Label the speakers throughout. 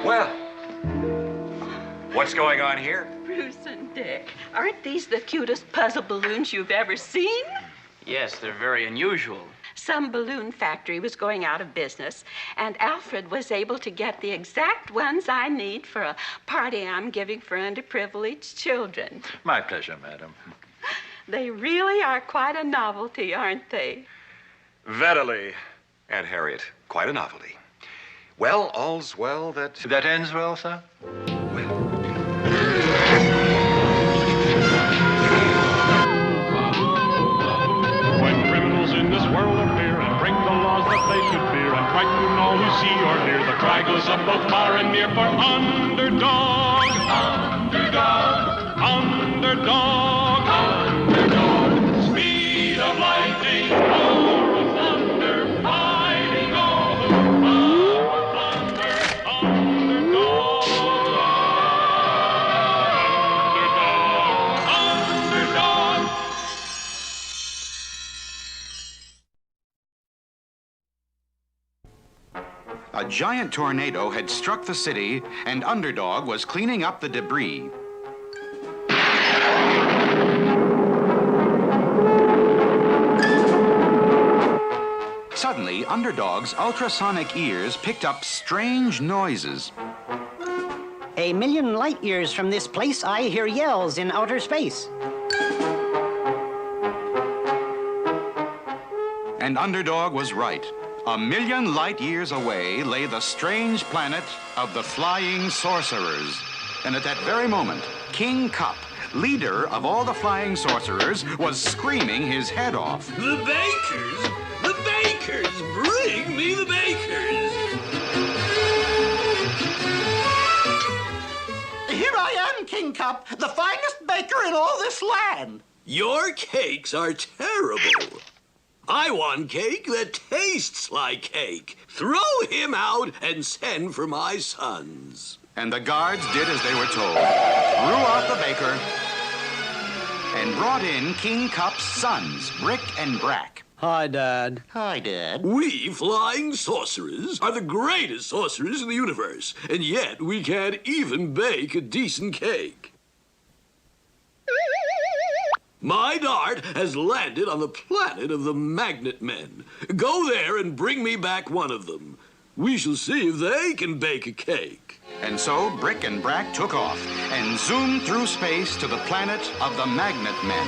Speaker 1: Well, what's going on here?
Speaker 2: Bruce and Dick, aren't these the cutest puzzle balloons you've ever seen?
Speaker 3: Yes, they're very unusual.
Speaker 2: Some balloon factory was going out of business, and Alfred was able to get the exact ones I need for a party I'm giving for underprivileged children.
Speaker 1: My pleasure, madam.
Speaker 2: They really are quite a novelty, aren't they?
Speaker 1: Verily, Aunt Harriet, quite a novelty. Well, all's well that... That ends well, sir?
Speaker 4: When criminals in this world appear and break the laws that they should fear and frighten all who see or hear, the cry goes up both far and near for Underdog. Underdog. Underdog. Underdog. Speed of lightning, power of thunder, fighting all who plunder. Underdog. Underdog. Underdog.
Speaker 5: A giant tornado had struck the city, and Underdog was cleaning up the debris. Suddenly, Underdog's ultrasonic ears picked up strange noises.
Speaker 6: A million light years from this place, I hear yells in outer space.
Speaker 5: And Underdog was right. A million light years away lay the strange planet of the flying sorcerers. And at that very moment, King Cup, leader of all the flying sorcerers, was screaming his head off.
Speaker 7: The bakers! The bakers! Bring me the bakers!
Speaker 6: Here I am, King Cup, the finest baker in all this land.
Speaker 7: Your cakes are terrible. I want cake that tastes like cake. Throw him out and send for my sons.
Speaker 5: And the guards did as they were told, threw out the baker, and brought in King Cup's sons, Brick and Brack.
Speaker 6: Hi, Dad. Hi, Dad.
Speaker 7: We flying sorcerers are the greatest sorcerers in the universe, and yet we can't even bake a decent cake. My dart has landed on the planet of the Magnet Men. Go there and bring me back one of them. We shall see if they can bake a cake.
Speaker 5: And so Brick and Brack took off and zoomed through space to the planet of the Magnet Men.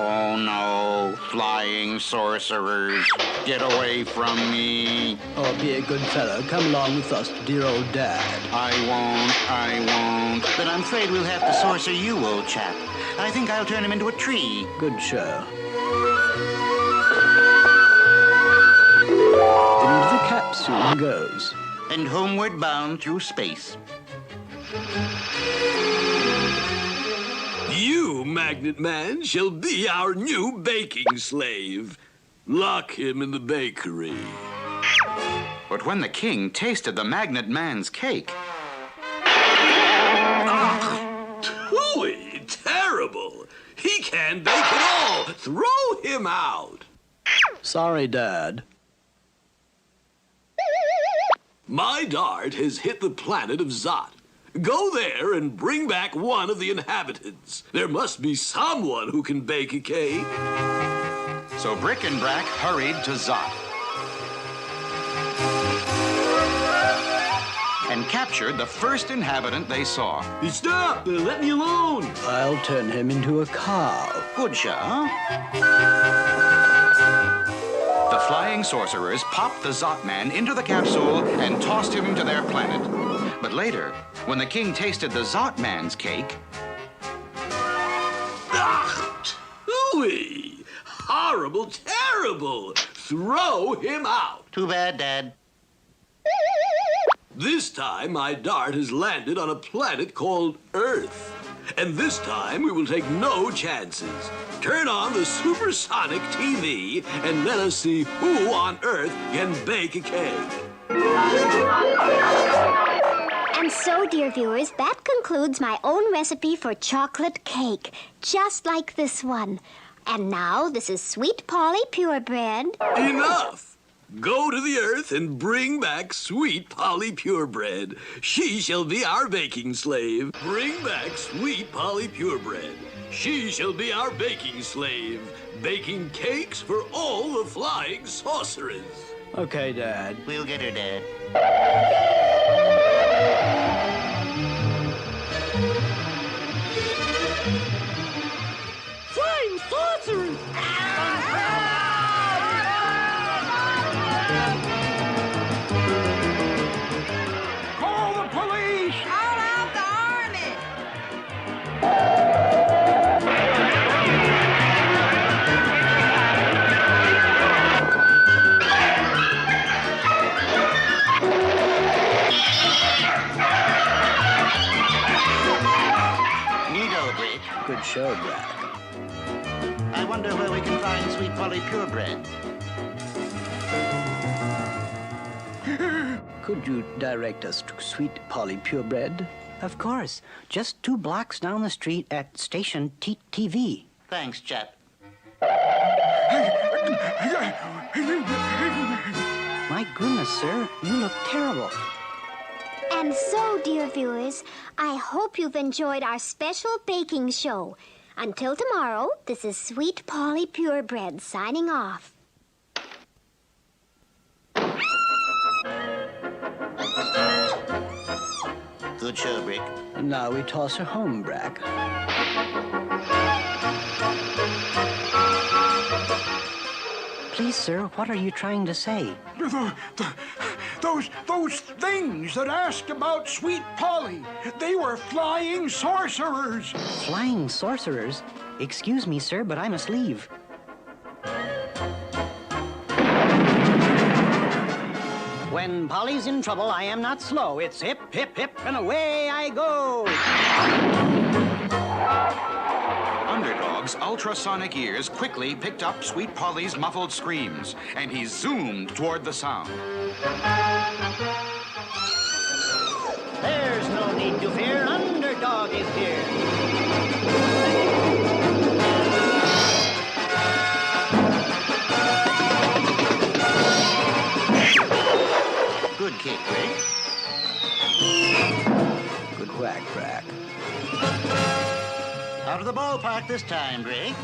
Speaker 5: Oh no, flying sorcerers, get away from me.
Speaker 8: Oh, be a good fellow. Come along with us, dear old Dad.
Speaker 5: I won't.
Speaker 6: But I'm afraid we'll have to sorcer you, old chap. I think I'll turn him into a tree.
Speaker 8: Good show. Into the capsule he goes.
Speaker 6: And homeward bound through space.
Speaker 7: You, Magnet Man, shall be our new baking slave. Lock him in the bakery.
Speaker 5: But when the king tasted the Magnet Man's cake...
Speaker 7: Tooey, terrible. He can't bake at all. Throw him out.
Speaker 8: Sorry, Dad.
Speaker 7: My dart has hit the planet of Zot. Go there and bring back one of the inhabitants. There must be someone who can bake a cake.
Speaker 5: So Brick and Brack hurried to Zot and captured the first inhabitant they saw.
Speaker 7: Stop! Let me alone!
Speaker 8: I'll turn him into a cow.
Speaker 6: Good shot.
Speaker 5: The flying sorcerers popped the Zot Man into the capsule and tossed him to their planet. But later, when the king tasted the Zot Man's cake...
Speaker 7: Tooey! Horrible, terrible! Throw him out!
Speaker 6: Too bad, Dad.
Speaker 7: This time, my dart has landed on a planet called Earth. And this time, we will take no chances. Turn on the supersonic TV and let us see who on Earth can bake a cake.
Speaker 9: And so, dear viewers, that concludes my own recipe for chocolate cake, just like this one. And now this is Sweet Polly Purebred.
Speaker 7: Enough! Go to the earth and bring back Sweet Polly Purebred. She shall be our baking slave. Bring back Sweet Polly Purebred. She shall be our baking slave, baking cakes for all the flying sorcerers.
Speaker 8: Okay, Dad.
Speaker 6: We'll get her, Dad.
Speaker 7: Flying sorcerers!
Speaker 4: Call the police!
Speaker 2: Call out the army!
Speaker 6: Neato, Brick.
Speaker 8: Good show, Brack.
Speaker 6: I wonder where we can find Sweet Polly Purebred.
Speaker 8: Could you direct us to Sweet Polly Purebred?
Speaker 6: Of course. Just 2 blocks down the street at Station TV. Thanks, chap. My goodness, sir. You look terrible.
Speaker 9: And so, dear viewers, I hope you've enjoyed our special baking show. Until tomorrow, this is Sweet Polly Purebred signing off.
Speaker 6: Good show, Brick.
Speaker 8: And now we toss her home, Brack.
Speaker 6: Please, sir, what are you trying to say?
Speaker 4: Those things that asked about Sweet Polly, they were flying sorcerers.
Speaker 6: Flying sorcerers? Excuse me, sir, but I must leave. When Polly's in trouble, I am not slow. It's hip, hip, hip, and away I go.
Speaker 5: Underdog's ultrasonic ears quickly picked up Sweet Polly's muffled screams, and he zoomed toward the sound.
Speaker 6: There's no need to fear. Underdog is here. Good kick, Rick.
Speaker 8: Good whack, Brack.
Speaker 6: Out of the ballpark this time, Greg.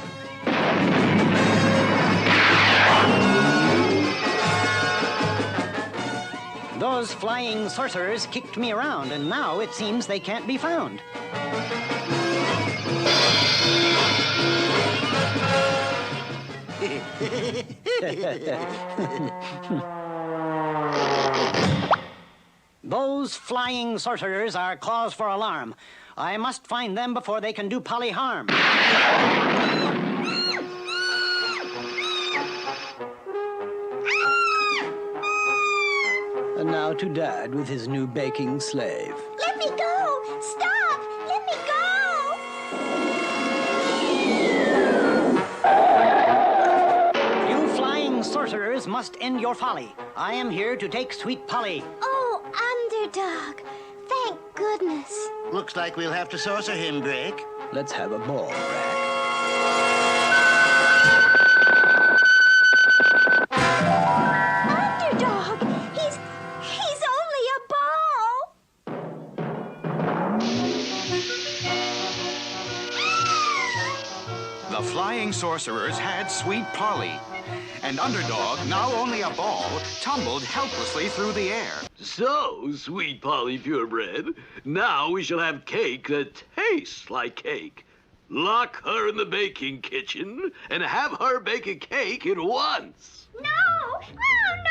Speaker 6: Those flying sorcerers kicked me around, and now it seems they can't be found. Those flying sorcerers are cause for alarm. I must find them before they can do Polly harm.
Speaker 8: And now to Dad with his new baking slave.
Speaker 9: Let me go! Stop! Let me go!
Speaker 6: You flying sorcerers must end your folly. I am here to take Sweet Polly.
Speaker 9: Oh, Underdog. Thank goodness.
Speaker 6: Looks like we'll have to sorcer him, Drake.
Speaker 8: Let's have a ball, Brack.
Speaker 9: Underdog! He's only a ball!
Speaker 5: The flying sorcerers had Sweet Polly, and Underdog, now only a ball, tumbled helplessly through the air.
Speaker 7: So, Sweet Polly Purebred, now we shall have cake that tastes like cake. Lock her in the baking kitchen and have her bake a cake at once.
Speaker 9: No! Oh,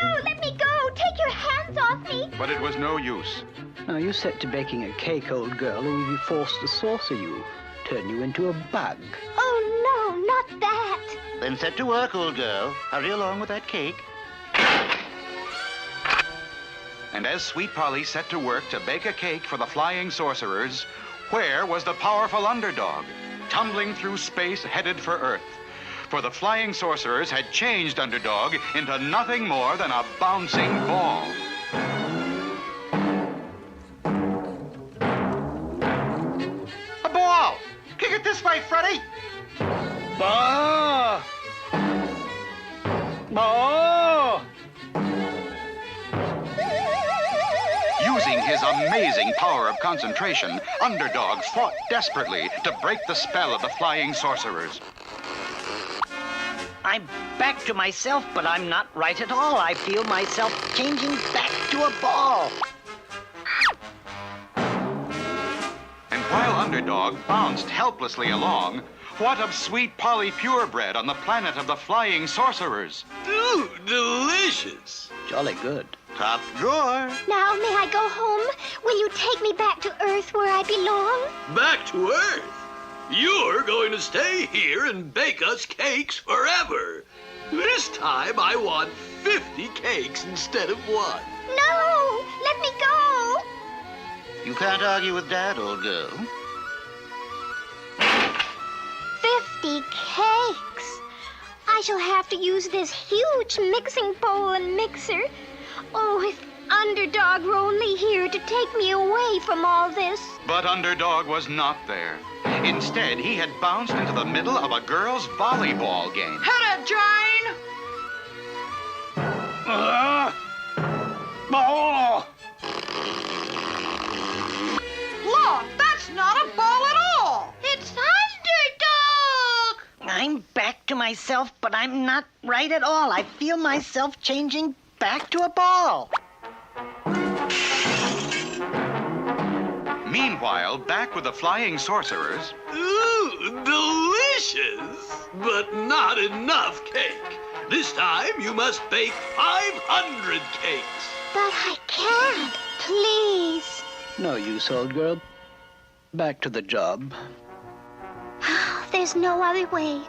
Speaker 9: no! Let me go! Take your hands off me!
Speaker 5: But it was no use.
Speaker 8: Now you set to baking a cake, old girl, or we'll be forced to saucer you. Turn you into a bug.
Speaker 9: Oh, no, not that!
Speaker 6: Then set to work, old girl. Hurry along with that cake.
Speaker 5: And as Sweet Polly set to work to bake a cake for the flying sorcerers, where was the powerful Underdog, tumbling through space headed for Earth? For the flying sorcerers had changed Underdog into nothing more than a bouncing ball.
Speaker 6: A ball! Kick it this way, Freddy!
Speaker 8: Ball!
Speaker 5: his amazing power of concentration, Underdog fought desperately to break the spell of the flying sorcerers.
Speaker 6: I'm back to myself, but I'm not right at all. I feel myself changing back to a ball.
Speaker 5: And while Underdog bounced helplessly along, what of sweet Polly Purebred on the planet of the flying sorcerers?
Speaker 7: Ooh, delicious.
Speaker 8: Jolly good.
Speaker 5: Top drawer.
Speaker 9: Now, may I go home? Will you take me back to Earth where I belong?
Speaker 7: Back to Earth? You're going to stay here and bake us cakes forever. This time I want 50 cakes instead of 1.
Speaker 9: No! Let me go!
Speaker 5: You can't argue with Dad, old girl.
Speaker 9: 50 cakes. I shall have to use this huge mixing bowl and mixer. Oh, if Underdog were only here to take me away from all this.
Speaker 5: But Underdog was not there. Instead, he had bounced into the middle of a girls' volleyball game.
Speaker 2: Hit it, Jane!
Speaker 8: Ball!
Speaker 2: Look, that's not a ball at all!
Speaker 9: It's Underdog!
Speaker 6: I'm back to myself, but I'm not right at all. I feel myself changing back to a ball.
Speaker 5: Meanwhile, back with the flying sorcerers,
Speaker 7: Ooh, delicious! But not enough cake. This time you must bake 500 cakes.
Speaker 9: But I can't. Please.
Speaker 8: No use, old girl. Back to the job.
Speaker 9: There's no other way.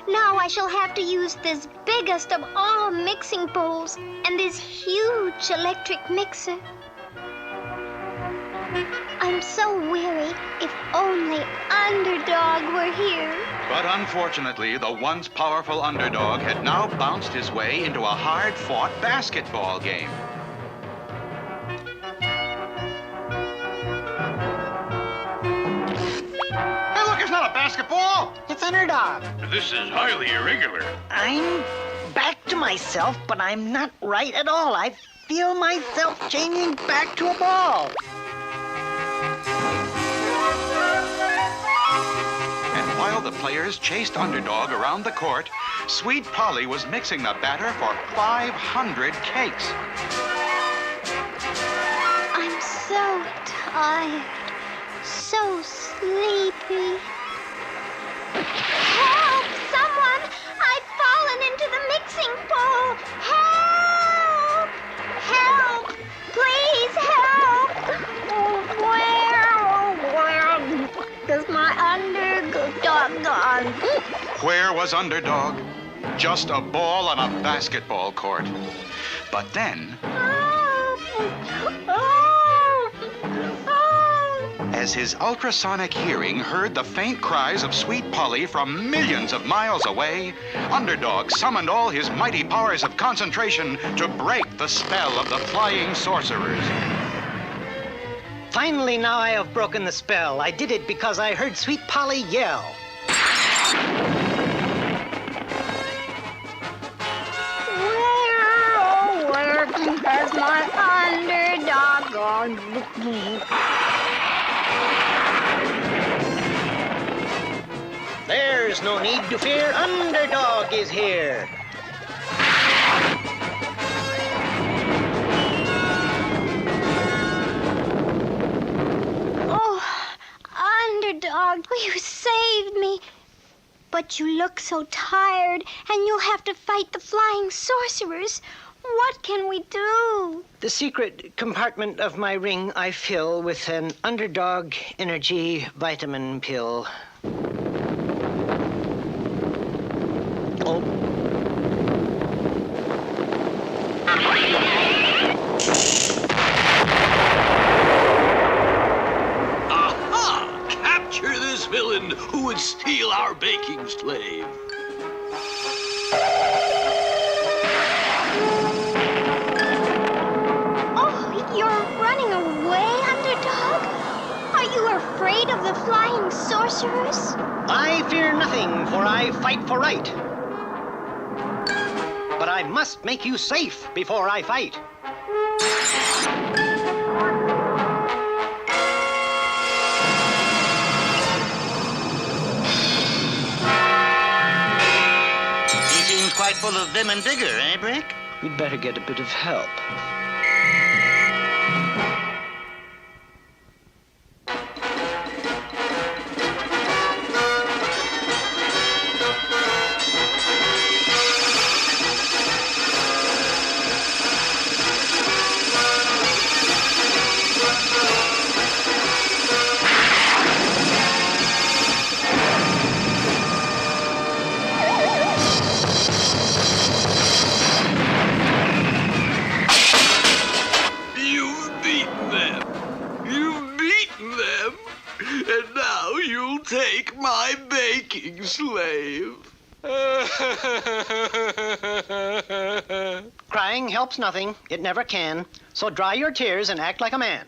Speaker 9: Now I shall have to use this biggest of all mixing bowls and this huge electric mixer. I'm so weary. If only Underdog were here.
Speaker 5: but unfortunately, the once powerful Underdog had now bounced his way into a hard-fought basketball game. Hey, look, it's not a basketball!
Speaker 6: It's Underdog.
Speaker 4: This is highly irregular.
Speaker 6: I'm back to myself, but I'm not right at all. I feel myself changing back to a ball.
Speaker 5: And while the players chased Underdog around the court, Sweet Polly was mixing the batter for 500 cakes.
Speaker 9: I'm so tired. So sleepy. Help! Someone! I've fallen into the mixing bowl. Help! Help! Please help! Where is my Underdog gone?
Speaker 5: Where was Underdog? Just a ball on a basketball court. But then, as his ultrasonic hearing heard the faint cries of Sweet Polly from millions of miles away, Underdog summoned all his mighty powers of concentration to break the spell of the flying sorcerers.
Speaker 6: Finally, now I have broken the spell. I did it because I heard Sweet Polly yell.
Speaker 9: Where has my Underdog gone?
Speaker 6: There's no need to fear. Underdog is here.
Speaker 9: Oh, Underdog, you saved me. But you look so tired, and you'll have to fight the flying sorcerers. What can we do?
Speaker 6: The secret compartment of my ring I fill with an Underdog energy vitamin pill. Oh.
Speaker 7: Aha! Capture this villain who would steal our baking slave.
Speaker 9: Oh, you're running away, Underdog? Are you afraid of the flying sorcerers?
Speaker 6: I fear nothing, for I fight for right. But I must make you safe before I fight.
Speaker 10: quite full of vim and vigor, eh, Brick?
Speaker 8: We'd better get a bit of help.
Speaker 7: And now you'll take my baking slave.
Speaker 6: Crying helps nothing. It never can. So dry your tears and act like a man.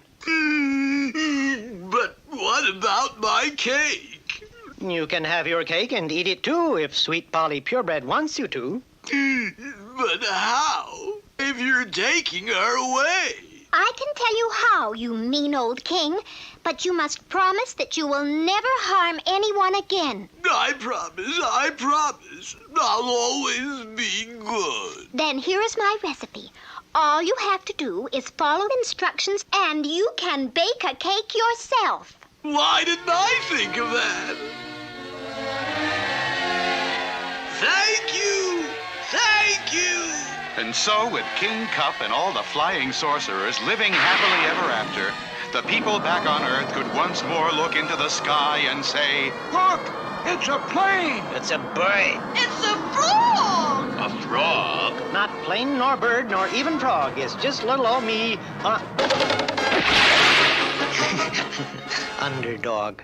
Speaker 7: But what about my cake?
Speaker 6: You can have your cake and eat it too if Sweet Polly Purebred wants you to.
Speaker 7: But how? If you're taking her away.
Speaker 9: I can tell you how, you mean old king, but you must promise that you will never harm anyone again.
Speaker 7: I promise. I'll always be good.
Speaker 9: Then here is my recipe. All you have to do is follow instructions and you can bake a cake yourself.
Speaker 7: Why didn't I think of that? Thank you! Thank you!
Speaker 5: And so, with King Cup and all the flying sorcerers living happily ever after, the people back on Earth could once more look into the sky and say, "Look! It's a plane!"
Speaker 6: It's a bird.
Speaker 9: It's a frog!
Speaker 7: A frog?
Speaker 6: Not plane nor bird nor even frog. It's just little old me. Underdog.